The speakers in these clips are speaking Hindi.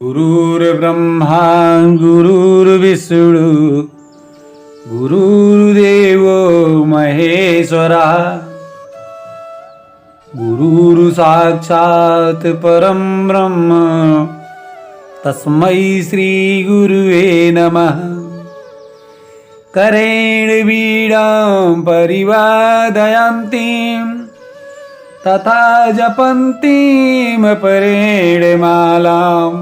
गुरुर्ब्रह्मा गुरुर्विष्णु गुरुर्देवो महेश्वरा गुरुर् साक्षात् परं ब्रह्म तस्मै श्री गुरुवे नमः। करेण बीडां परिवादयन्तीं तथा जपन्तीं परेण मालां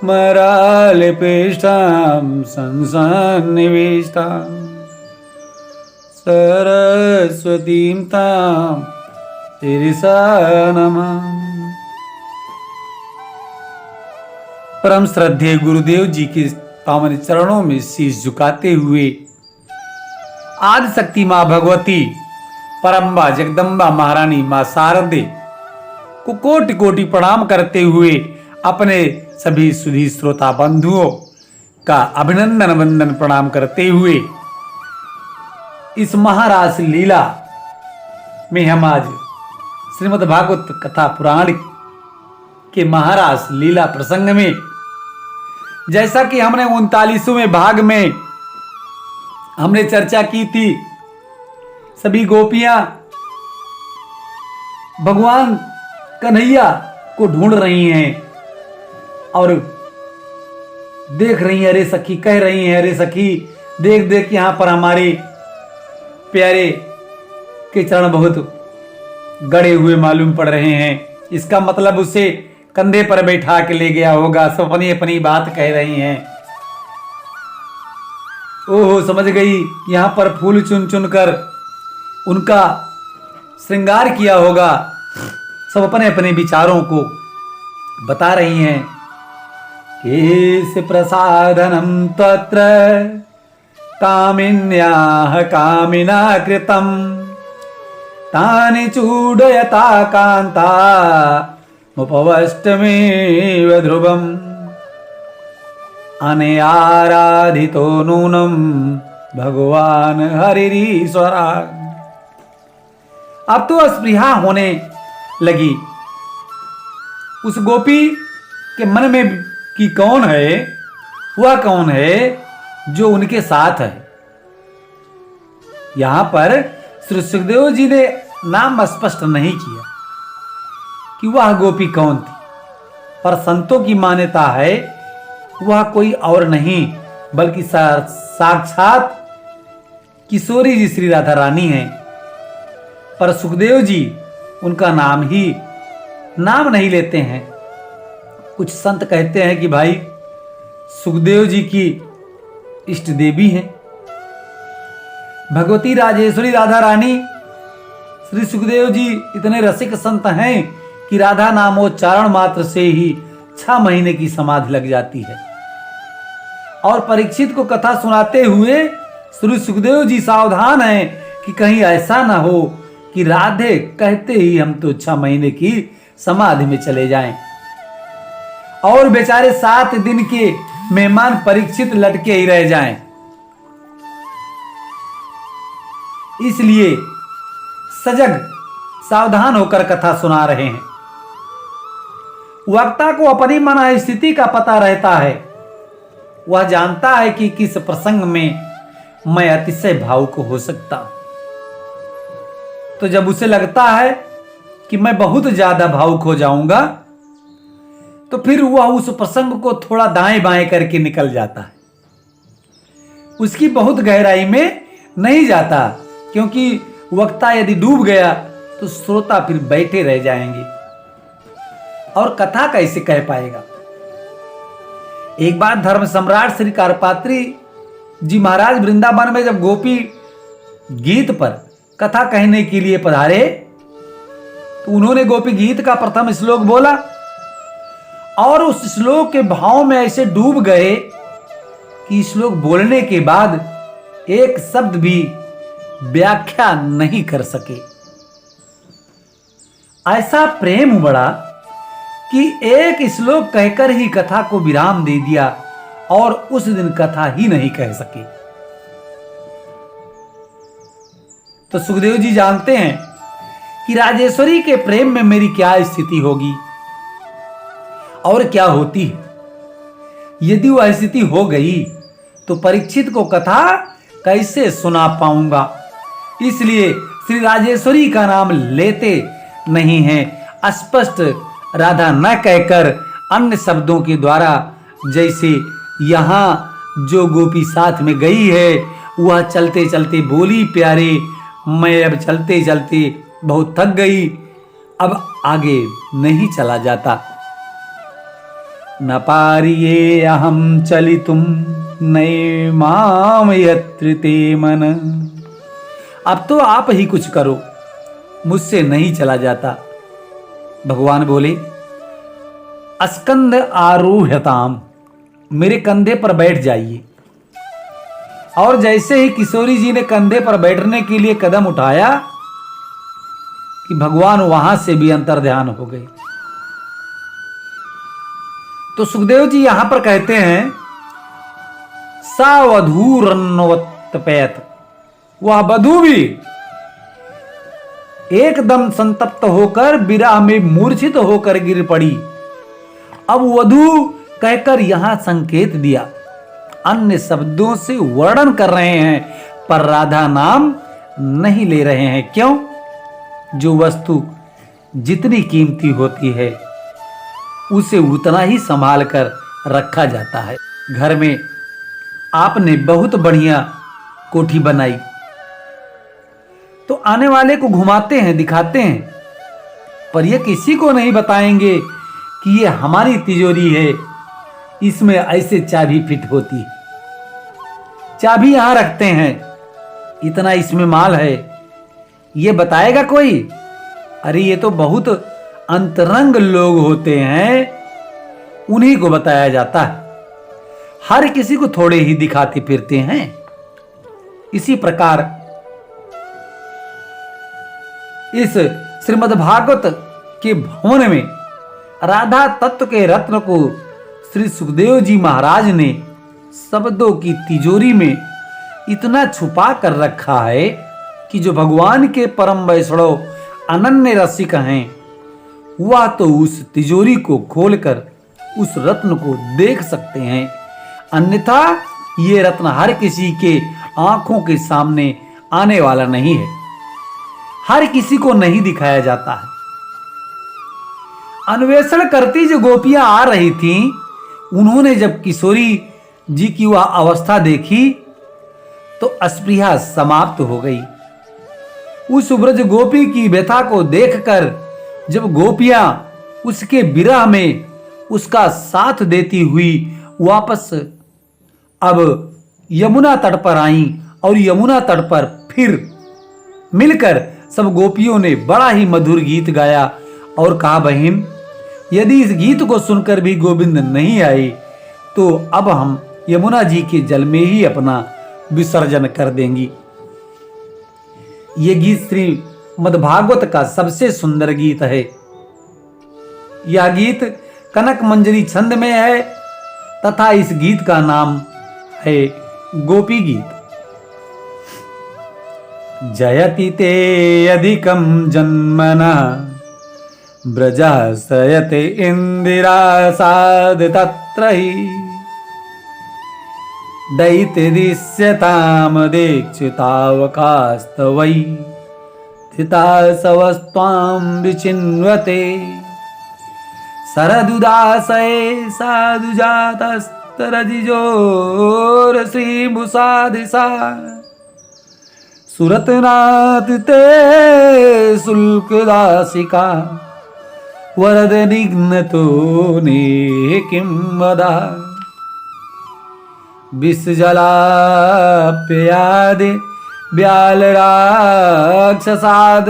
मरालपृष्ठां संसन्निविष्टां सरस्वतीं तां शिरसा नमामि। परम श्रद्धेय गुरुदेव जी के पावन चरणों में शीश झुकाते हुए आदि शक्ति माँ भगवती परम्बा जगदम्बा महारानी माँ शारदे को कोटि कोटि प्रणाम करते हुए अपने सभी सुधी श्रोता बंधुओं का अभिनंदन वंदन प्रणाम करते हुए इस महारास लीला में हम आज श्रीमद् भागवत कथा पुराण के महारास लीला प्रसंग में, जैसा कि हमने 39वें भाग में हमने चर्चा की थी, सभी गोपियां भगवान कन्हैया को ढूंढ रही हैं और देख रही हैं, अरे सखी कह रही हैं, अरे सखी देख देख यहां पर हमारे प्यारे के चरण बहुत गड़े हुए मालूम पड़ रहे हैं। इसका मतलब उसे कंधे पर बैठा के ले गया होगा। सब अपनी अपनी बात कह रही हैं। ओहो समझ गई, यहां पर फूल चुन चुन कर उनका श्रृंगार किया होगा। सब अपने अपने विचारों को बता रही हैं। केश प्रसादनम तत्र कामिन्याः कामिना कृतम तानि चूडयता कांता उपवष्टमेव ध्रुवम् अनयाराधितो नूनम भगवान हरिरीश्वरा। अब तो अस्पृहा होने लगी उस गोपी के मन में कि कौन है, वह कौन है जो उनके साथ है। यहां पर श्री सुखदेव जी ने नाम स्पष्ट नहीं किया कि वह गोपी कौन थी, पर संतों की मान्यता है वह कोई और नहीं बल्कि साक्षात किशोरी जी श्री राधा रानी हैं। पर सुखदेव जी उनका नाम नहीं लेते हैं। कुछ संत कहते हैं कि भाई सुखदेव जी की इष्ट देवी हैं भगवती राजेश्वरी राधा रानी। श्री सुखदेव जी इतने रसिक संत हैं कि राधा नामोच्चारण मात्र से ही 6 महीने की समाधि लग जाती है। और परीक्षित को कथा सुनाते हुए श्री सुखदेव जी सावधान हैं कि कहीं ऐसा ना हो कि राधे कहते ही हम तो 6 महीने की समाधि में चले जाएं और बेचारे 7 दिन के मेहमान परीक्षित लटके ही रह जाएं। इसलिए सजग सावधान होकर कथा सुना रहे हैं। वक्ता को अपनी मन स्थिति का पता रहता है। वह जानता है कि किस प्रसंग में मैं अतिशय भावुक हो सकता हूं। तो जब उसे लगता है कि मैं बहुत ज्यादा भावुक हो जाऊंगा तो फिर वह उस प्रसंग को थोड़ा दाएं बाएं करके निकल जाता है। उसकी बहुत गहराई में नहीं जाता, क्योंकि वक्ता यदि डूब गया तो श्रोता फिर बैठे रह जाएंगे और कथा कैसे कह पाएगा। एक बार धर्म सम्राट श्री कारपात्री जी महाराज वृंदावन में जब गोपी गीत पर कथा कहने के लिए पधारे तो उन्होंने गोपी गीत का प्रथम श्लोक बोला और उस श्लोक के भाव में ऐसे डूब गए कि श्लोक बोलने के बाद एक शब्द भी व्याख्या नहीं कर सके। ऐसा प्रेम उमड़ा कि एक श्लोक कहकर ही कथा को विराम दे दिया और उस दिन कथा ही नहीं कह सके। तो सुखदेव जी जानते हैं कि राजेश्वरी के प्रेम में मेरी क्या स्थिति होगी और क्या होती है। यदि वह स्थिति हो गई तो परीक्षित को कथा कैसे सुना पाऊंगा। इसलिए श्री राजेश्वरी का नाम लेते नहीं हैं। स्पष्ट राधा न कहकर अन्य शब्दों के द्वारा, जैसे यहाँ जो गोपी साथ में गई है वह चलते चलते बोली, प्यारे मैं अब चलते चलते बहुत थक गई, अब आगे नहीं चला जाता। न पारिये अहम चलितुम नैमाम यत्र ते मन। अब तो आप ही कुछ करो, मुझसे नहीं चला जाता। भगवान बोले, अस्कंद आरूह्यताम, मेरे कंधे पर बैठ जाइए। और जैसे ही किशोरी जी ने कंधे पर बैठने के लिए कदम उठाया कि भगवान वहां से भी अंतर्ध्यान हो गए। तो सुखदेव जी यहां पर कहते हैं, सावधूरन्वत्पैत, वह वधू भी एकदम संतप्त होकर विरह में मूर्छित होकर गिर पड़ी। अब वधू कहकर यहां संकेत दिया, अन्य शब्दों से वर्णन कर रहे हैं पर राधा नाम नहीं ले रहे हैं। क्यों? जो वस्तु जितनी कीमती होती है उसे उतना ही संभाल कर रखा जाता है। घर में आपने बहुत बढ़िया कोठी बनाई तो आने वाले को घुमाते हैं, दिखाते हैं, पर यह किसी को नहीं बताएंगे कि यह हमारी तिजोरी है, इसमें ऐसे चाबी फिट होती है, चाबी यहां रखते हैं, इतना इसमें माल है, ये बताएगा कोई? अरे ये तो बहुत अंतरंग लोग होते हैं, उन्हीं को बताया जाता है, हर किसी को थोड़े ही दिखाते फिरते हैं। इसी प्रकार इस श्रीमद् भागवत के भवन में राधा तत्व के रत्न को श्री सुखदेव जी महाराज ने शब्दों की तिजोरी में इतना छुपा कर रखा है कि जो भगवान के परम वैष्णव अनन्य रसिक हैं वह तो उस तिजोरी को खोलकर उस रत्न को देख सकते हैं, अन्यथा ये रत्न हर किसी के आंखों के सामने आने वाला नहीं है, हर किसी को नहीं दिखाया जाता है। अन्वेषण करती जो गोपियां आ रही थीं, उन्होंने जब किशोरी जी की वह अवस्था देखी तो अस्पृहा समाप्त हो गई। उस ब्रज गोपी की व्यथा को देखकर जब गोपियां उसके विरह में उसका साथ देती हुई वापस अब यमुना तट पर आईं और यमुना तट पर फिर मिलकर सब गोपियों ने बड़ा ही मधुर गीत गाया और कहा, बहन यदि इस गीत को सुनकर भी गोविंद नहीं आए तो अब हम यमुना जी के जल में ही अपना विसर्जन कर देंगी। ये गीत श्रीमद्भागवत का सबसे सुंदर गीत है। यह गीत कनक मंजरी छंद में है तथा इस गीत का नाम है गोपी गीत। जयति ते अधिकं जन्मना ब्रजः सयते इंदिरासाद तत्र हि दैत्यदिश्यताम दीक्षितावकास्तवै स्थितासवस्त्वां विचिन्वते शरदुदासये साधुजातस्तरजिजोरश्रीमुषादिशा सुरतनाथ ते शुल्कदासिका वरद निघ्नतो ने किं वदा विषजलाप्ययादे व्यालराक्षसाद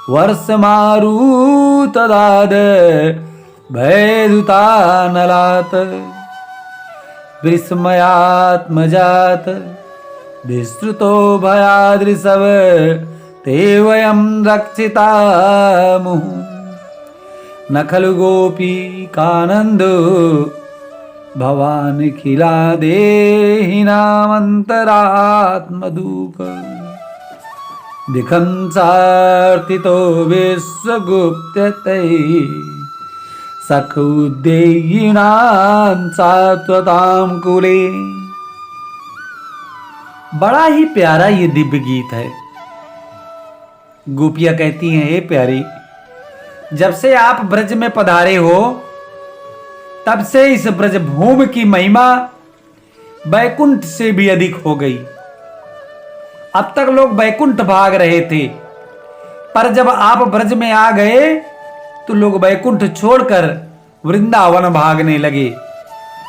वर्षमारुतदाद भयदुतानलात् विस्मयात्मजात विस्तृतो भयादृशव ते वयं रक्षिता मुहुः न खलु गोपी कानन्दो भवान् खिला देहिनामन्तरात्मदूक दिखं सार्थितो विश्वगुप्ततै सखुदेयिनां सात्वतां कुले। बड़ा ही प्यारा ये दिव्य गीत है। गोपियां कहती हैं, हे प्यारी, जब से आप ब्रज में पधारे हो तब से इस ब्रज भूमि की महिमा बैकुंठ से भी अधिक हो गई। अब तक लोग बैकुंठ भाग रहे थे, पर जब आप ब्रज में आ गए तो लोग बैकुंठ छोड़कर वृंदावन भागने लगे,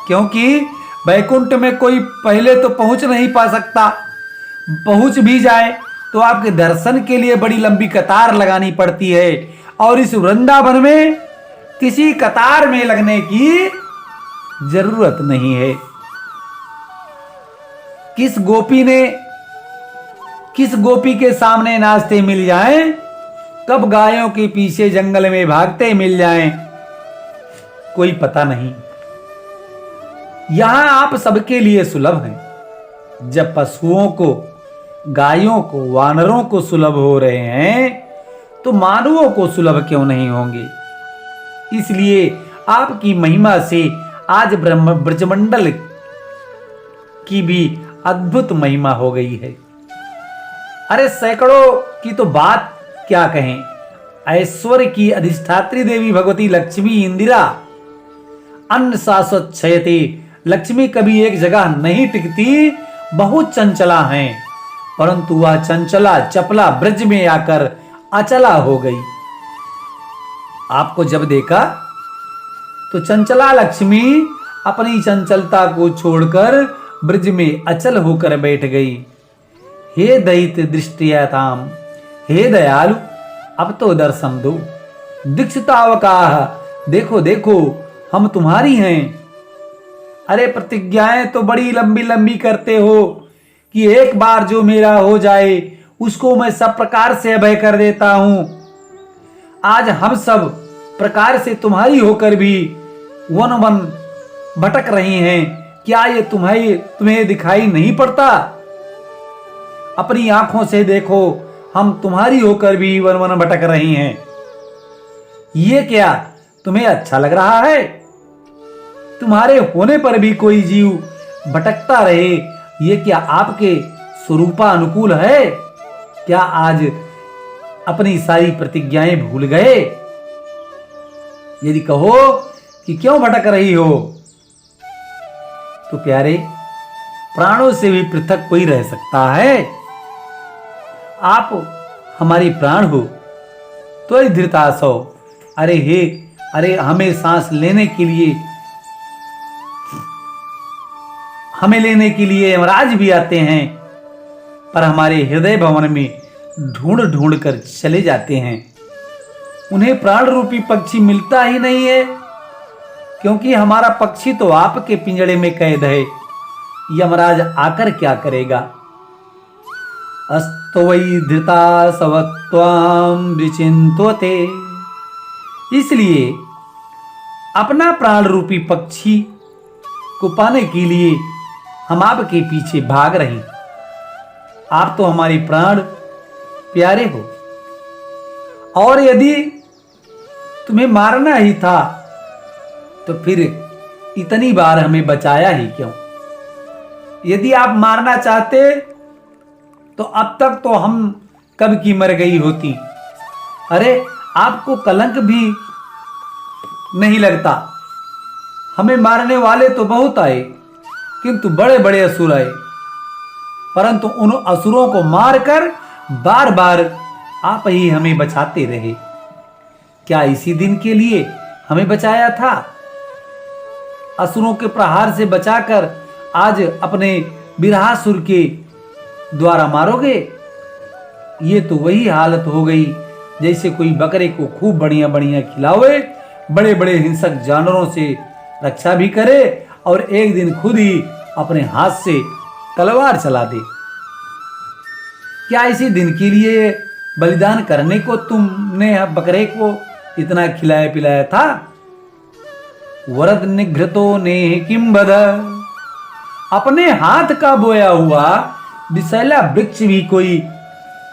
क्योंकि बैकुंठ में कोई पहले तो पहुंच नहीं पा सकता, पहुंच भी जाए तो आपके दर्शन के लिए बड़ी लंबी कतार लगानी पड़ती है, और इस वृंदावन में किसी कतार में लगने की जरूरत नहीं है। किस गोपी के सामने नाचते मिल जाएं, कब गायों के पीछे जंगल में भागते मिल जाएं, कोई पता नहीं। यहां आप सबके लिए सुलभ हैं। जब पशुओं को, गायों को, वानरों को सुलभ हो रहे हैं तो मानवों को सुलभ क्यों नहीं होंगे। इसलिए आपकी महिमा से आज ब्रजमंडल की भी अद्भुत महिमा हो गई है। अरे सैकड़ों की तो बात क्या कहें, ऐश्वर्य की अधिष्ठात्री देवी भगवती लक्ष्मी इंदिरा अन्न शाश्वत क्षयते। लक्ष्मी कभी एक जगह नहीं टिकती, बहुत चंचला हैं, परंतु वह चंचला चपला ब्रज में आकर अचला हो गई। आपको जब देखा तो चंचला लक्ष्मी अपनी चंचलता को छोड़कर ब्रज में अचल होकर बैठ गई। हे दैत्य दृष्टियाताम, हे दयालु अब तो दर्शन दो। दीक्षितावकाह, देखो देखो हम तुम्हारी हैं। अरे प्रतिज्ञाएं तो बड़ी लंबी लंबी करते हो कि एक बार जो मेरा हो जाए उसको मैं सब प्रकार से अभय कर देता हूं। आज हम सब प्रकार से तुम्हारी होकर भी वन वन भटक रही हैं, क्या ये तुम्हें दिखाई नहीं पड़ता? अपनी आंखों से देखो, हम तुम्हारी होकर भी वन वन भटक रही हैं। ये क्या तुम्हें अच्छा लग रहा है? तुम्हारे होने पर भी कोई जीव भटकता रहे, ये क्या आपके स्वरूपानुकूल है? क्या आज अपनी सारी प्रतिज्ञाएं भूल गए? यदि कहो कि क्यों भटक रही हो, तो प्यारे प्राणों से भी पृथक कोई रह सकता है? आप हमारी प्राण हो तो धृतास हो। अरे हमें सांस लेने के लिए, हमें लेने के लिए यमराज भी आते हैं, पर हमारे हृदय भवन में ढूंढ ढूंढ कर चले जाते हैं। उन्हें प्राण रूपी पक्षी मिलता ही नहीं है, क्योंकि हमारा पक्षी तो आपके पिंजड़े में कैद है। यमराज आकर क्या करेगा? अस्तो वै धृता सवत्वाम विचिंतोते। इसलिए अपना प्राण रूपी पक्षी को पाने के लिए हम आपके पीछे भाग रहे। आप तो हमारे प्राण प्यारे हो, और यदि तुम्हें मारना ही था तो फिर इतनी बार हमें बचाया ही क्यों? यदि आप मारना चाहते तो अब तक तो हम कब की मर गई होती। अरे आपको कलंक भी नहीं लगता। हमें मारने वाले तो बहुत आए, किंतु बड़े बड़े असुर आए, परंतु उन असुरों को मारकर बार बार आप ही हमें बचाते रहे। क्या इसी दिन के लिए हमें बचाया था? असुरों के प्रहार से बचाकर आज अपने बिरहासुर के द्वारा मारोगे? ये तो वही हालत हो गई जैसे कोई बकरे को खूब बढ़िया बढ़िया खिलावे, बड़े बड़े हिंसक जानवरों से रक्षा भी करे, और एक दिन खुद ही अपने हाथ से तलवार चला दे। क्या इसी दिन के लिए बलिदान करने को तुमने बकरे को इतना खिलाया पिलाया था? वरद निघ्रतो ने किम बद। अपने हाथ का बोया हुआ विषैला वृक्ष भी कोई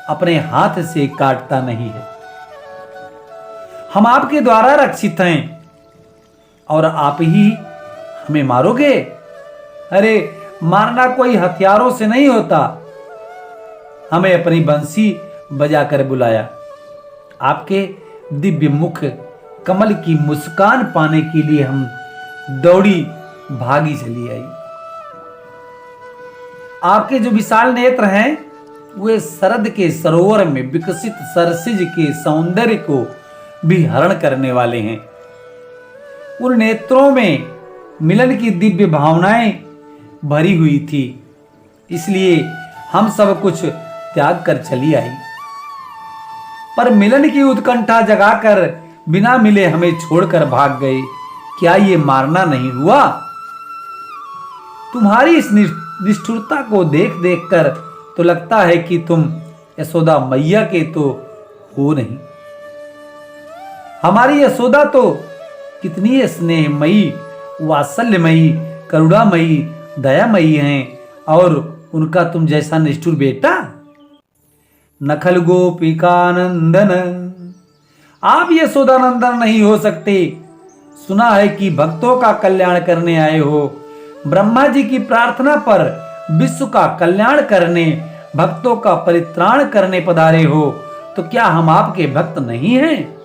अपने हाथ से काटता नहीं है। हम आपके द्वारा रक्षित हैं, और आप ही हमें मारोगे? अरे मारना कोई हथियारों से नहीं होता। हमें अपनी बंसी बजाकर बुलाया। आपके दिव्य मुख कमल की मुस्कान पाने के लिए हम दौड़ी भागी चली आई। आपके जो विशाल नेत्र हैं वे शरद के सरोवर में विकसित सरसिज के सौंदर्य को भी हरण करने वाले हैं। उन नेत्रों में मिलन की दिव्य भावनाएं भरी हुई थी, इसलिए हम सब कुछ त्याग कर चली आई। पर मिलन की उत्कंठा जगाकर बिना मिले हमें छोड़कर भाग गए। क्या ये मारना नहीं हुआ? तुम्हारी इस निष्ठुरता को देख देख कर तो लगता है कि तुम यशोदा मैया के तो हो नहीं। हमारी यशोदा तो कितनी स्नेहमयी, वात्सल्यमयी, करुणामयी, दयामयी हैं, और उनका तुम जैसा निष्ठुर बेटा। नखल गोपिकानंदन, आप यशोदानंदन नहीं हो सकते। सुना है कि भक्तों का कल्याण करने आए हो। ब्रह्मा जी की प्रार्थना पर विश्व का कल्याण करने, भक्तों का परित्राण करने पधारे हो, तो क्या हम आपके भक्त नहीं हैं?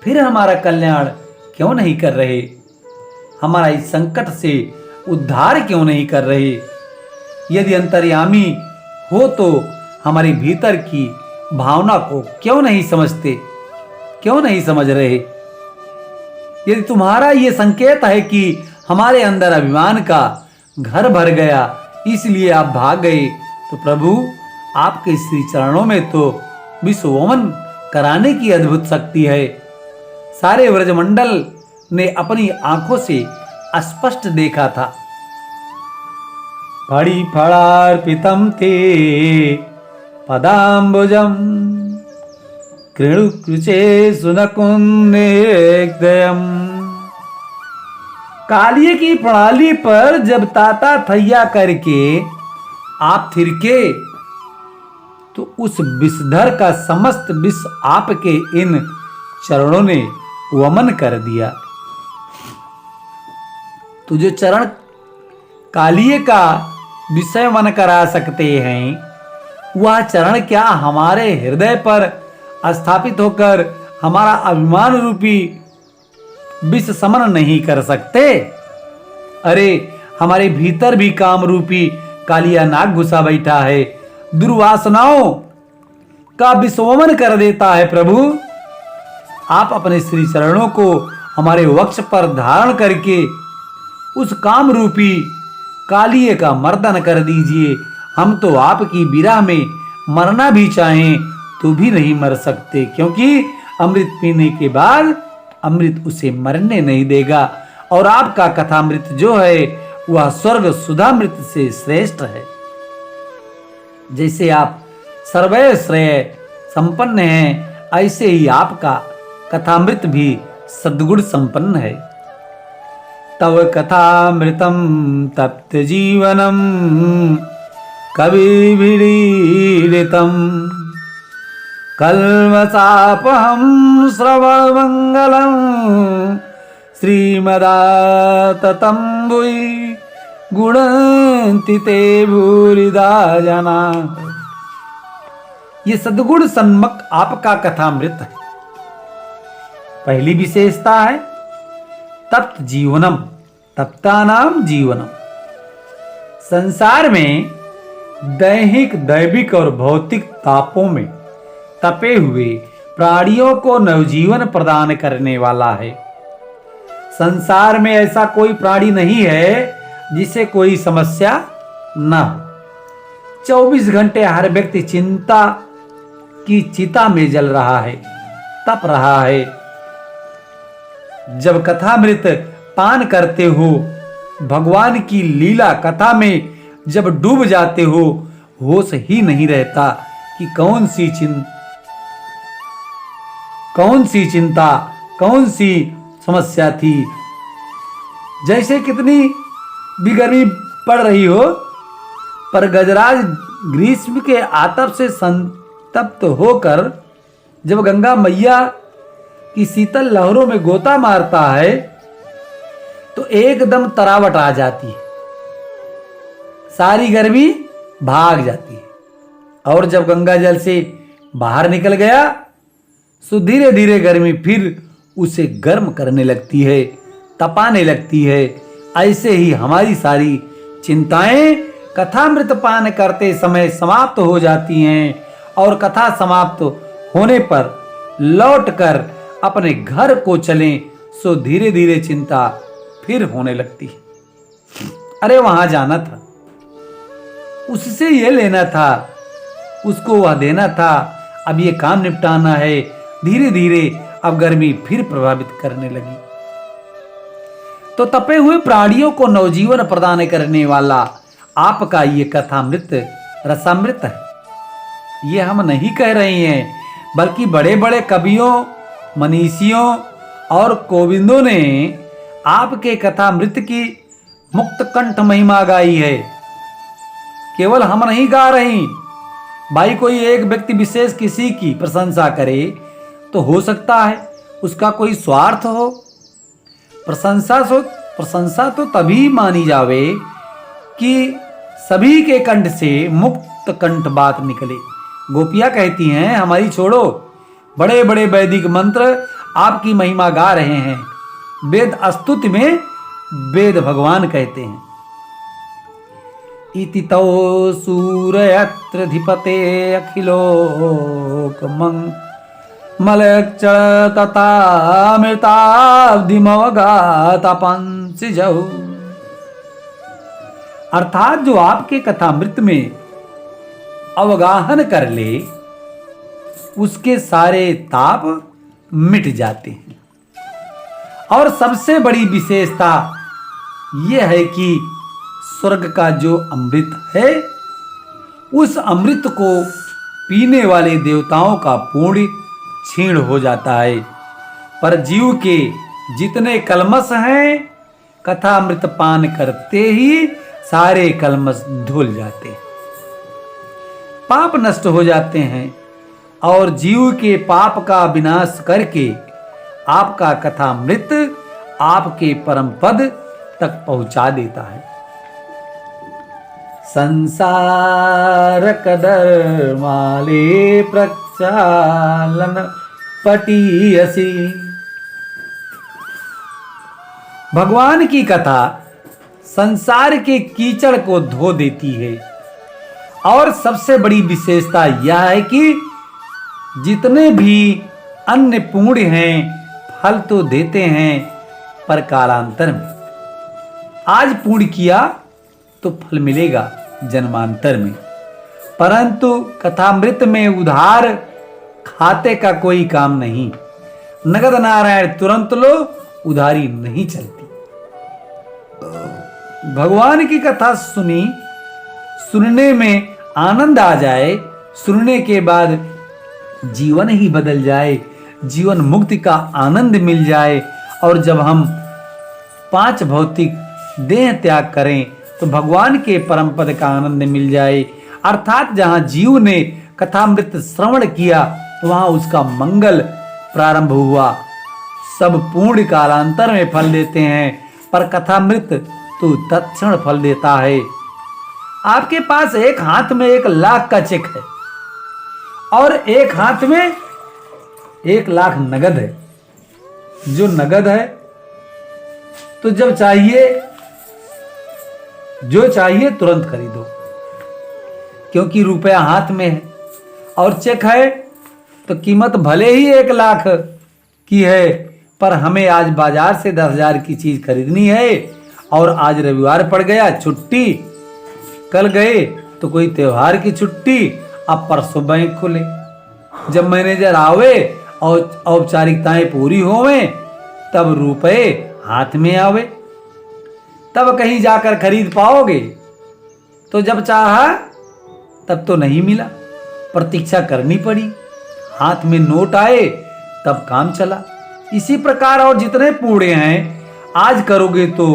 फिर हमारा कल्याण क्यों नहीं कर रहे? हमारा इस संकट से उद्धार क्यों नहीं कर रहे? यदि अंतर्यामी हो तो हमारे भीतर की भावना को क्यों नहीं समझते, क्यों नहीं समझ रहे? यदि तुम्हारा यह संकेत है कि हमारे अंदर अभिमान का घर भर गया, इसलिए आप भाग गए, तो प्रभु आपके श्री चरणों में तो विश्ववमन कराने की अद्भुत शक्ति है। सारे व्रजमंडल ने अपनी आंखों से स्पष्ट देखा था। फड़ी फड़ार्पितम ते पदाम्बुजम कृणुकृचे सुनकुन्नेदयम्। कालिए की प्रणाली पर जब ताता थैया करके आप थिरके, तो उस विषधर का समस्त विष आपके इन चरणों ने वमन कर दिया। तो जो चरण कालिए का विषय मन करा सकते हैं, वह चरण क्या हमारे हृदय पर स्थापित होकर हमारा अभिमान रूपी विष समन नहीं कर सकते? अरे हमारे भीतर भी काम रूपी कालिया नाग घुसा बैठा है, दुर्वासनाओं का विश्वमन कर देता है। प्रभु आप अपने श्री चरणों को हमारे वक्ष पर धारण करके उस काम रूपी कालिए का मर्दन कर दीजिए। हम तो आपकी विरह में मरना भी चाहें तो भी नहीं मर सकते, क्योंकि अमृत पीने के बाद अमृत उसे मरने नहीं देगा। और आपका कथामृत जो है वह स्वर्ग सुधामृत से श्रेष्ठ है। जैसे आप सर्वैव श्रेय संपन्न हैं, ऐसे ही आपका कथामृत भी सद्गुण संपन्न है। तव कथामृतम तप्त जीवनम कविभिरीडितम कल्मषापहं श्रवणमंगलम श्रीमदाततंबुई गुणन्ति ते भूरिदा जना। ये सद्गुण सन्मक आपका कथामृत है। पहली विशेषता है तप्त जीवनम, तप्तानाम जीवनम। संसार में दैहिक, दैविक और भौतिक तापों में तपे हुए प्राणियों को नवजीवन प्रदान करने वाला है। संसार में ऐसा कोई प्राणी नहीं है जिसे कोई समस्या न हो। 24 घंटे हर व्यक्ति चिंता की चिता में जल रहा है, तप रहा है। जब कथामृत पान करते हो, भगवान की लीला कथा में जब डूब जाते हो, होश ही नहीं रहता कि कौन सी चिंता, कौन सी समस्या थी। जैसे कितनी भी गर्मी पड़ रही हो, पर गजराज ग्रीष्म के आतप से संतप्त होकर जब गंगा मैया की कि शीतल लहरों में गोता मारता है तो एकदम तरावट आ जाती है, सारी गर्मी भाग जाती है। और जब गंगा जल से बाहर निकल गया तो धीरे धीरे गर्मी फिर उसे गर्म करने लगती है, तपाने लगती है। ऐसे ही हमारी सारी चिंताएं कथामृत पान करते समय समाप्त हो जाती हैं और कथा समाप्त होने पर लौटकर अपने घर को चलें सो धीरे धीरे चिंता फिर होने लगती है। अरे वहां जाना था, उससे ये लेना था, उसको वह देना था, अब ये काम निपटाना है। धीरे धीरे अब गर्मी फिर प्रभावित करने लगी। तो तपे हुए प्राणियों को नवजीवन प्रदान करने वाला आपका ये कथामृत रसामृत है। ये हम नहीं कह रहे हैं, बल्कि बड़े बड़े कवियों, मनीषियों और कोविंदों ने आपके कथामृत की मुक्त कंठ महिमा गाई है। केवल हम नहीं गा रहे। भाई कोई एक व्यक्ति विशेष किसी की प्रशंसा करे तो हो सकता है उसका कोई स्वार्थ हो। प्रशंसा तो तभी मानी जावे कि सभी के कंठ से मुक्त कंठ बात निकले। गोपियां कहती हैं हमारी छोड़ो, बड़े बड़े वैदिक मंत्र आपकी महिमा गा रहे हैं। वेद स्तुति में वेद भगवान कहते हैं, इति तौ सूरयत्र धिपते अखिलोक मलक्ष तथा मृताब्धिमवगातपंसि जहु। अर्थात जो आपके कथामृत में अवगाहन कर ले उसके सारे ताप मिट जाते हैं। और सबसे बड़ी विशेषता यह है कि स्वर्ग का जो अमृत है उस अमृत को पीने वाले देवताओं का पुण्य क्षीण हो जाता है, पर जीव के जितने कलमश हैं कथामृत पान करते ही सारे कलमश धुल जाते हैं, पाप नष्ट हो जाते हैं और जीव के पाप का विनाश करके आपका कथामृत आपके परम पद तक पहुंचा देता है। संसार कदर माले प्रक्षालन पटीयसी। भगवान की कथा संसार के कीचड़ को धो देती है। और सबसे बड़ी विशेषता यह है कि जितने भी अन्य पुण्य हैं फल तो देते हैं पर कालांतर में। आज पुण्य किया तो फल मिलेगा जन्मांतर में, परंतु कथामृत में उधार खाते का कोई काम नहीं। नगद नारायण तुरंत लो, उधारी नहीं चलती। भगवान की कथा सुनने में आनंद आ जाए, सुनने के बाद जीवन ही बदल जाए, जीवन मुक्ति का आनंद मिल जाए। और जब हम 5 भौतिक देह त्याग करें तो भगवान के परम पद का आनंद मिल जाए। अर्थात जहां जीव ने कथामृत श्रवण किया वहां उसका मंगल प्रारंभ हुआ। सब पूर्ण कालांतर में फल देते हैं, पर कथामृत तो तत्क्षण फल देता है। आपके पास एक हाथ में 1 लाख का चेक है और एक हाथ में 1 लाख नगद है। जो नगद है तो जब चाहिए जो चाहिए तुरंत खरीदो, क्योंकि रुपया हाथ में है। और चेक है तो कीमत भले ही 1 लाख की है, पर हमें आज बाजार से 10,000 की चीज खरीदनी है और आज रविवार पड़ गया, छुट्टी, कल गए तो कोई त्योहार की छुट्टी, अब परसों बैंक खुले। जब मैनेजर आवे और औपचारिकताएं पूरी होवे तब रुपए हाथ में आवे, तब कहीं जाकर खरीद पाओगे। तो जब चाहा तब तो नहीं मिला, प्रतीक्षा करनी पड़ी, हाथ में नोट आए तब काम चला। इसी प्रकार और जितने पुण्य हैं आज करोगे तो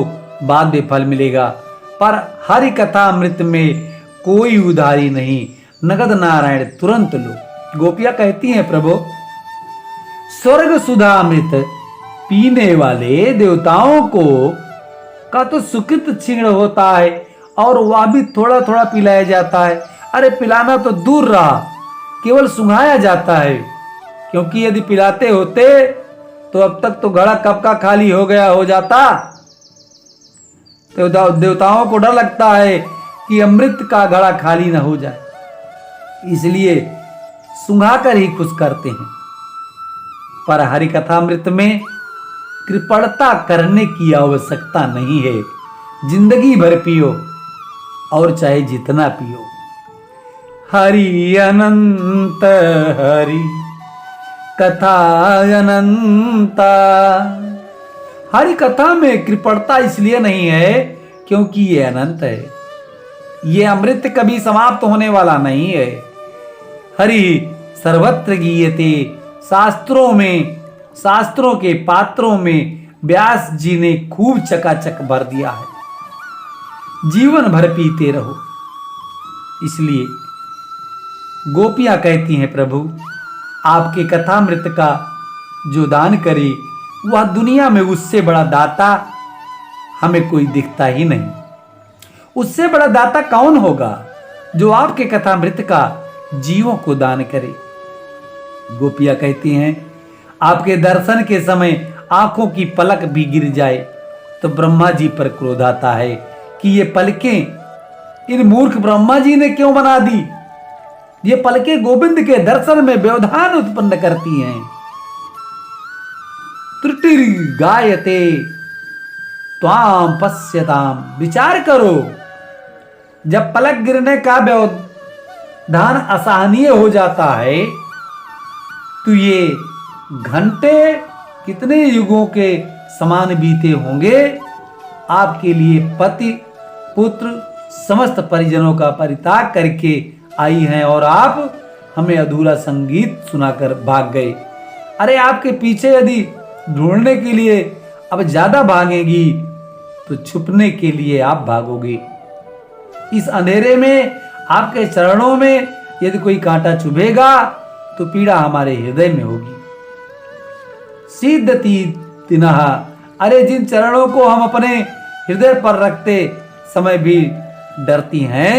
बाद में फल मिलेगा, पर हरि कथा अमृत में कोई उधारी नहीं, नगद नारायण तुरंत लो। गोपियां कहती हैं प्रभु स्वर्ग सुधा अमृत पीने वाले देवताओं को का तो सुकृत क्षीण होता है और वह भी थोड़ा थोड़ा पिलाया जाता है। अरे पिलाना तो दूर रहा, केवल सुंघाया जाता है, क्योंकि यदि पिलाते होते तो अब तक तो घड़ा कब का खाली हो जाता। तो देवताओं को डर लगता है कि अमृत का घड़ा खाली ना हो जाए, इसलिए सुंघाकर ही खुश करते हैं। पर हरि कथामृत में कृपणता करने की आवश्यकता नहीं है। जिंदगी भर पियो और चाहे जितना पियो। हरि अनंत हरि कथा अनंता। हरि कथा में कृपणता इसलिए नहीं है क्योंकि ये अनंत है। ये अमृत कभी समाप्त होने वाला नहीं है। हरि सर्वत्र गीयते। शास्त्रों के पात्रों में व्यास जी ने खूब चकाचक भर दिया है। जीवन भर पीते रहो। इसलिए गोपियां कहती हैं, प्रभु आपके कथामृत का जो दान करे वह दुनिया में उससे बड़ा दाता हमें कोई दिखता ही नहीं। उससे बड़ा दाता कौन होगा जो आपके कथामृत का जीवों को दान करे। गोपियां कहती हैं, आपके दर्शन के समय आंखों की पलक भी गिर जाए तो ब्रह्मा जी पर क्रोध आता है कि ये पलकें इन मूर्ख ब्रह्मा जी ने क्यों बना दी। ये पलकें गोविंद के दर्शन में व्यवधान उत्पन्न करती हैं। त्रुटि गायते त्वाम पश्यताम। विचार करो, जब पलक गिरने का व्यवधान असहनीय हो जाता है तो ये घंटे कितने युगों के समान बीते होंगे। आपके लिए पति पुत्र समस्त परिजनों का परित्याग करके आई हैं और आप हमें अधूरा संगीत सुनाकर भाग गए। अरे आपके पीछे यदि ढूंढने के लिए अब ज्यादा भागेगी तो छुपने के लिए आप भागोगे। इस अंधेरे में आपके चरणों में यदि कोई कांटा चुभेगा तो पीड़ा हमारे हृदय में होगी। सिद्धति तिनः। अरे जिन चरणों को हम अपने हृदय पर रखते समय भी डरती हैं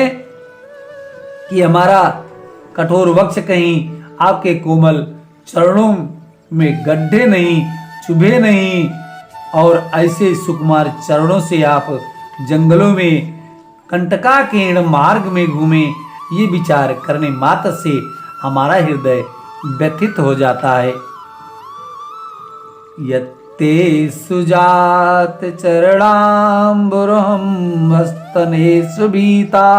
कि हमारा कठोर वक्ष कहीं आपके कोमल चरणों में गड्ढे नहीं, चुभे नहीं, और ऐसे सुकुमार चरणों से आप जंगलों में कंटकाकीर्ण मार्ग में घूमे, ये विचार करने मात्र से हमारा हृदय व्यथित हो जाता है। यत्ते सुजात चरणाम्बुरहं हस्तनेषु भीता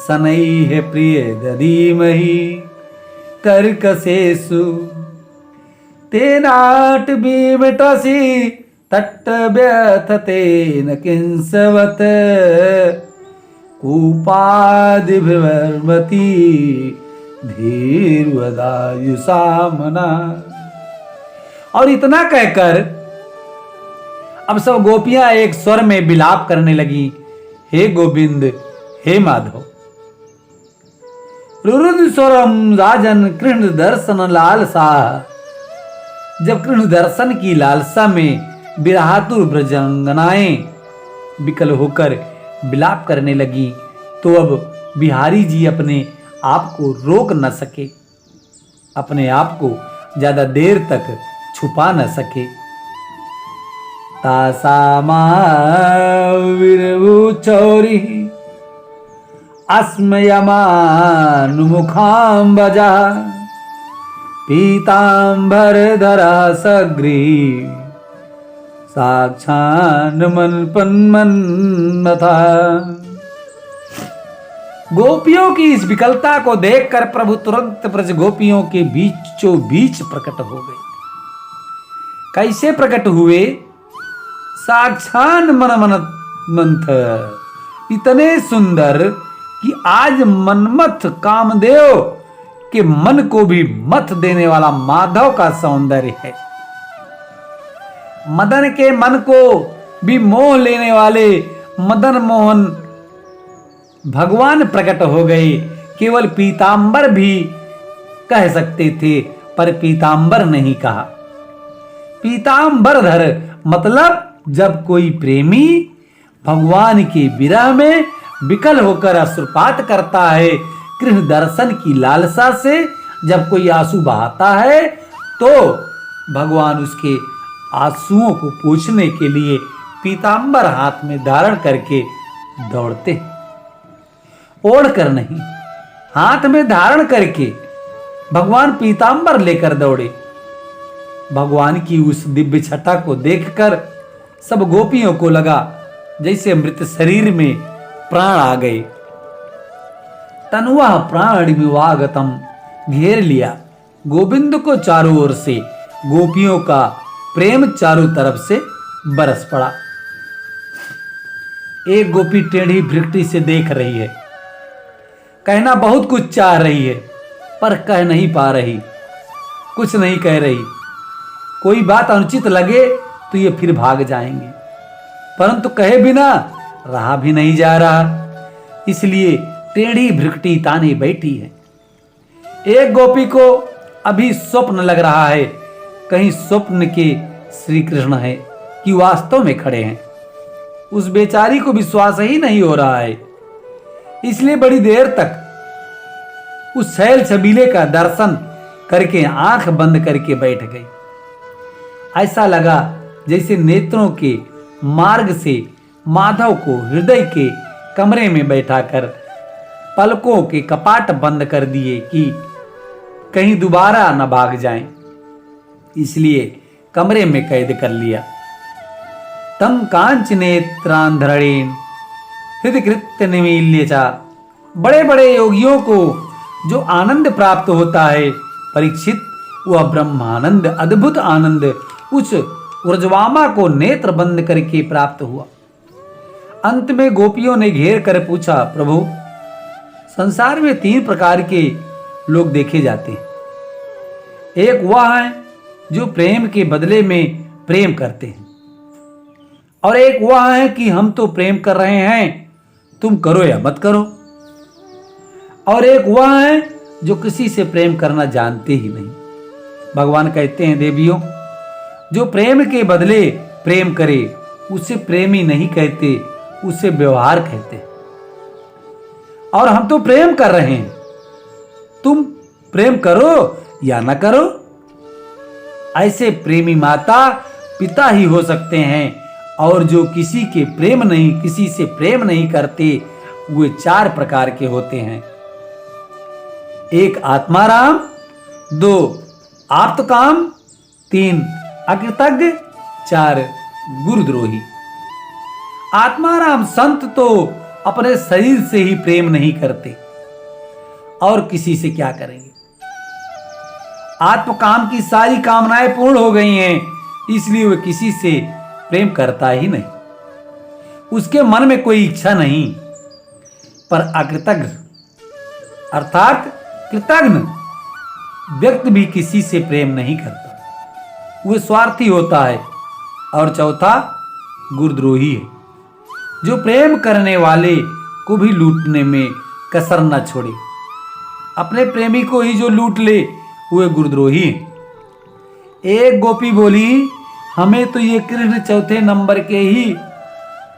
शनैः प्रिय दधीमहि कर्कशेषु तेनाटवीमिटसि तट्टव्यथतेन किंसवत् कूपादिभिर्मति धीर्वदायुषामना। और इतना कहकर अब सब गोपियां एक स्वर में विलाप करने लगी, हे गोविंद, हे माधव। रुरुद स्वरम राजन कृष्ण दर्शन लालसा। जब कृष्ण दर्शन की लालसा में विरहातुर ब्रजंगनाएं विकल होकर विलाप करने लगी तो अब बिहारी जी अपने आप को रोक न सके, अपने आप को ज्यादा देर तक छुपा न सके। तासामा विरवु चौरी अस्मयमानुमुखाम्बजा पीताम्बरधरा सग्रीव साक्षान्मन्मन्मथा। गोपियों की इस विकलता को देखकर प्रभु तुरंत ब्रज गोपियों के बीचों बीच प्रकट हो गए। कैसे प्रकट हुए? साक्षात मनमथ, इतने सुंदर कि आज मनमथ कामदेव के मन को भी मथ देने वाला माधव का सौंदर्य है। मदन के मन को भी मोह लेने वाले मदन मोहन भगवान प्रकट हो गए। केवल पीतांबर भी कह सकते थे पर पीतांबर नहीं कहा। पीतांबरधर मतलब जब कोई प्रेमी भगवान के विरह में विकल होकर अश्रुपात करता है, कृष्ण दर्शन की लालसा से जब कोई आंसू बहाता है, तो भगवान उसके आंसुओं को पोंछने के लिए पीतांबर हाथ में धारण करके दौड़ते, ओढ़कर नहीं, हाथ में धारण करके भगवान पीतांबर लेकर दौड़े। भगवान की उस दिव्य छटा को देखकर सब गोपियों को लगा जैसे मृत शरीर में प्राण आ गए। तनुआ प्राण विवागतम, घेर लिया गोविंद को चारों ओर से, गोपियों का प्रेम चारों तरफ से बरस पड़ा। एक गोपी टेढ़ी भृगटी से देख रही है, कहना बहुत कुछ चाह रही है, पर कह नहीं पा रही, कुछ नहीं कह रही। कोई बात अनुचित लगे तो ये फिर भाग जाएंगे, परंतु कहे बिना रहा भी नहीं जा रहा, इसलिए टेढ़ी भृगटी ताने बैठी है। एक गोपी को अभी स्वप्न लग रहा है, कहीं स्वप्न के श्री कृष्ण है कि वास्तव में खड़े हैं। उस बेचारी को विश्वास ही नहीं हो रहा है, इसलिए बड़ी देर तक उस शैल छबीले का दर्शन करके आंख बंद करके बैठ गई। ऐसा लगा जैसे नेत्रों के मार्ग से माधव को हृदय के कमरे में बैठाकर पलकों के कपाट बंद कर दिए कि कहीं दोबारा न भाग जाएं, इसलिए कमरे में कैद कर लिया। तम कांच नेत्रांधरणेन हृदकृत्य निमील्य चा, बड़े बड़े योगियों को जो आनंद प्राप्त होता है परीक्षित, वह ब्रह्मानंद अद्भुत आनंद उस उर्जवामा को नेत्र बंद करके प्राप्त हुआ। अंत में गोपियों ने घेर कर पूछा, प्रभु संसार में 3 प्रकार के लोग देखे जाते हैं। एक वह है जो प्रेम के बदले में प्रेम करते हैं, और एक वह है कि हम तो प्रेम कर रहे हैं, तुम करो या मत करो, और एक वह है जो किसी से प्रेम करना जानते ही नहीं। भगवान कहते हैं, देवियों जो प्रेम के बदले प्रेम करे उसे प्रेमी नहीं कहते, उसे व्यवहार कहते। और हम तो प्रेम कर रहे हैं, तुम प्रेम करो या ना करो। ऐसे प्रेमी माता पिता ही हो सकते हैं, और जो किसी से प्रेम नहीं करते, वे 4 प्रकार के होते हैं। 1 आत्माराम, 2 आप्तकाम, 3 अकृतज्ञ, 4 गुरुद्रोही। आत्माराम संत तो अपने शरीर से ही प्रेम नहीं करते, और किसी से क्या करेंगे। आत्मकाम की सारी कामनाएं पूर्ण हो गई हैं, इसलिए वह किसी से प्रेम करता ही नहीं, उसके मन में कोई इच्छा नहीं। पर अकृतज्ञ अर्थात कृतज्ञ व्यक्ति भी किसी से प्रेम नहीं करता, वह स्वार्थी होता है। और चौथा गुरुद्रोही है, जो प्रेम करने वाले को भी लूटने में कसर न छोड़े, अपने प्रेमी को ही जो लूट ले वह गुरुद्रोही है। एक गोपी बोली, हमें तो ये कृष्ण चौथे नंबर के ही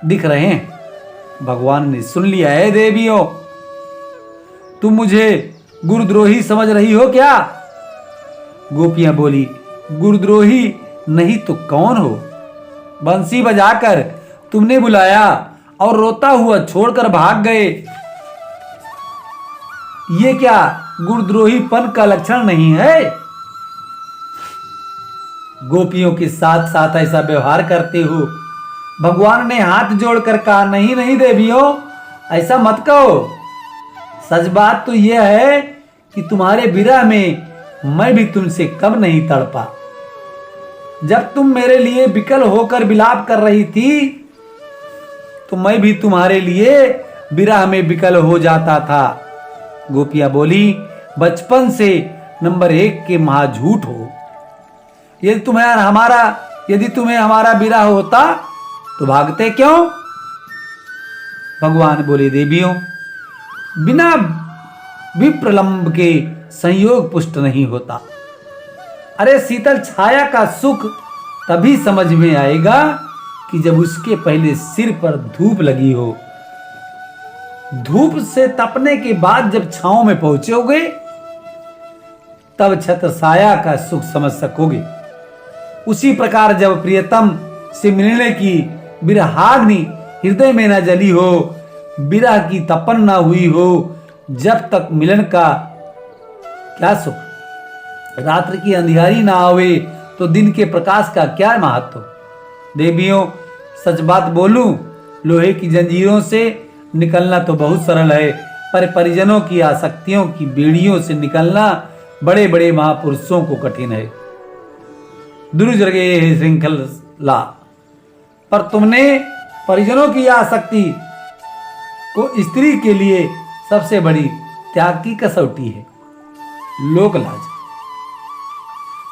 दिख रहे हैं। भगवान ने सुन लिया है, देवियों तुम मुझे गुरुद्रोही समझ रही हो क्या? गोपियां बोली, गुरुद्रोही नहीं तो कौन हो? बंसी बजाकर तुमने बुलाया और रोता हुआ छोड़कर भाग गए, ये क्या गुरुद्रोहीपन का लक्षण नहीं है? गोपियों के साथ साथ ऐसा व्यवहार करते हो। भगवान ने हाथ जोड़कर कहा, नहीं नहीं देवियों ऐसा मत कहो। सच बात तो यह है कि तुम्हारे विरह में मैं भी तुमसे कम नहीं तड़पा। जब तुम मेरे लिए विकल होकर विलाप कर रही थी तो मैं भी तुम्हारे लिए विरह में विकल हो जाता था। गोपियां बोली, बचपन से नंबर 1 के महाझूठ हो। यदि तुम्हें हमारा विरह होता तो भागते क्यों? भगवान बोले, देवियों बिना विप्रलंब के संयोग पुष्ट नहीं होता। अरे शीतल छाया का सुख तभी समझ में आएगा कि जब उसके पहले सिर पर धूप लगी हो। धूप से तपने के बाद जब छांव में पहुंचोगे तब छत्र छाया का सुख समझ सकोगे। उसी प्रकार जब प्रियतम से मिलने की विरहाग्नि हृदय में न जली हो, विरह की तपन न हुई हो, जब तक मिलन का क्या सुख। रात्रि की अंधियारी ना आवे तो दिन के प्रकाश का क्या महत्व। देवियों सच बात बोलूं, लोहे की जंजीरों से निकलना तो बहुत सरल है, पर परिजनों की आसक्तियों की बेड़ियों से निकलना बड़े बड़े महापुरुषों को कठिन है। दुर्जगे है श्रृंखला, पर तुमने परिजनों की आसक्ति को स्त्री के लिए सबसे बड़ी त्याग की कसौटी है, लोकलाज।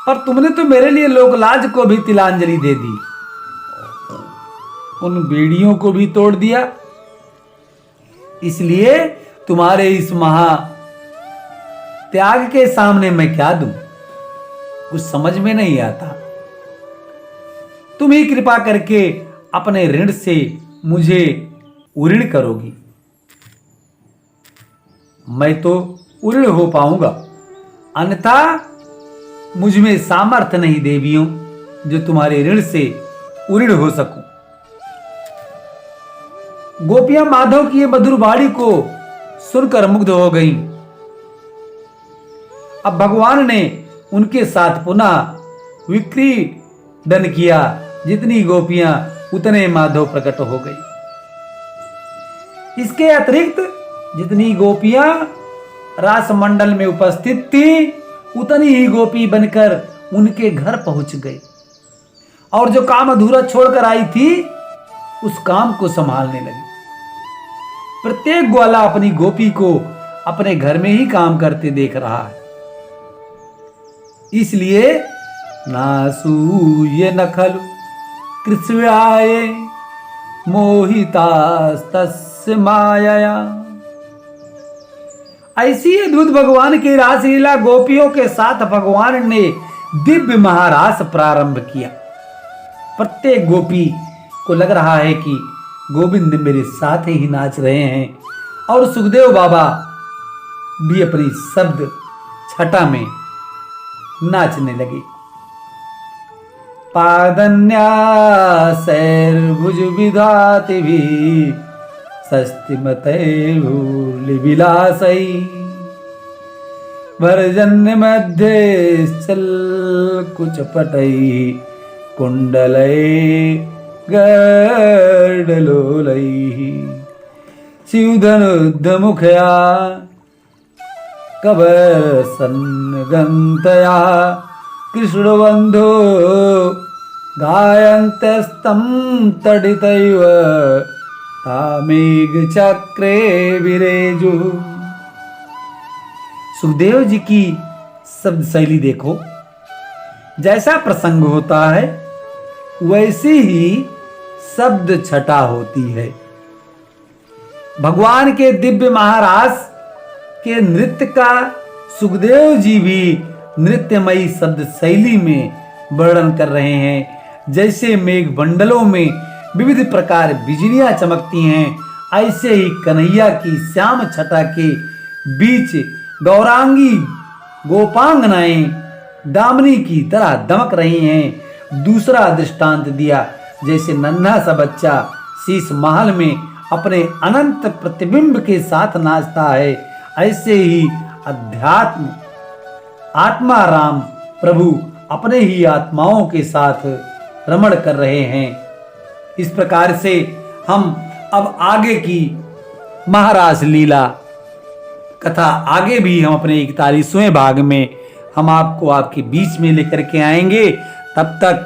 पर तुमने तो मेरे लिए लोकलाज को भी तिलांजलि दे दी, उन बेड़ियों को भी तोड़ दिया। इसलिए तुम्हारे इस महा त्याग के सामने मैं क्या दूं, कुछ समझ में नहीं आता। तुम ही कृपा करके अपने ऋण से मुझे उऋण करोगी, मैं तो उऋण हो पाऊंगा, अन्यथा मुझ में सामर्थ्य नहीं देवियों जो तुम्हारे ऋण से उऋण हो सकूं। गोपियां माधव की ये मधुर वाणी को सुनकर मुग्ध हो गईं। अब भगवान ने उनके साथ पुनः विक्रीडन किया। जितनी गोपियां उतने माधव प्रकट हो गई। इसके अतिरिक्त जितनी गोपियां रास मंडल में उपस्थित थी, उतनी ही गोपी बनकर उनके घर पहुंच गई और जो काम अधूरा छोड़कर आई थी उस काम को संभालने लगी। प्रत्येक ग्वाला अपनी गोपी को अपने घर में ही काम करते देख रहा है। इसलिए नासूय न खलु कृष्व्याये मोहितास्तस्य मायया। ऐसी अद्भुत भगवान की रासलीला गोपियों के साथ भगवान ने दिव्य महारास प्रारंभ किया। प्रत्येक गोपी को लग रहा है कि गोविंद मेरे साथ ही नाच रहे हैं और सुखदेव बाबा भी अपनी शब्द छटा में नाचने लगे। पादन्यासैर्भुज विधाति भी सस्तिमतैर्भूलिविलासै भरजन्य मध्ये चल कुछ पटै कुंडलै गर्डलोलै शिवधनुद्धमुखया कबरसन्गन्तया कृष्णबन्धो गायन्त्यस्तं तडितैव तामेघ चक्रे विरेजु। सुखदेव जी की शब्द शैली देखो, जैसा प्रसंग होता है वैसी ही शब्द छटा होती है। भगवान के दिव्य महारास के नृत्य का सुखदेव जी भी नृत्यमयी शब्द शैली में वर्णन कर रहे हैं। जैसे मेघ मंडलों में विविध प्रकार बिजलियां चमकती हैं, ऐसे ही कन्हैया की श्याम छटा के बीच गौरांगी गोपांगनाएं दामिनी की तरह दमक रही हैं। दूसरा दृष्टांत दिया, जैसे नन्हा सा बच्चा शीश महल में अपने अनंत प्रतिबिंब के साथ नाचता है, ऐसे ही अध्यात्म आत्मा राम प्रभु अपने ही आत्माओं के साथ रमण कर रहे हैं। इस प्रकार से हम अब आगे की महारास लीला कथा आगे भी हम अपने 41वें भाग में हम आपको आपके बीच में लेकर के आएंगे। तब तक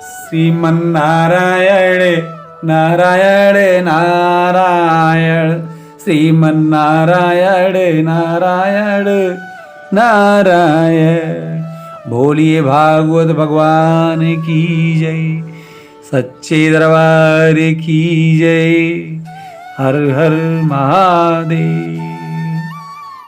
श्रीमन नारायण नारायण नारायण श्रीमन नारायण नारायण नारायण। बोलिए भागवत भगवान की जय, सच्चे दरबार की जय। हर हर महादेव।